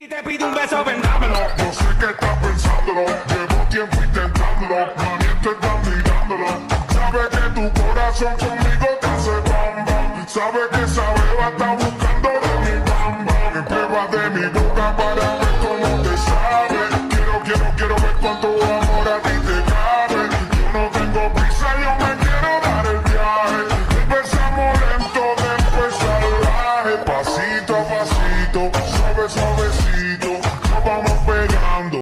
Si te pido un beso, vendámelo. Yo sé que estás pensándolo, llevo tiempo intentándolo, mami, te estás mirándolo. Sabes que tu corazón conmigo te hace bam bam, sabes que esa beba está buena.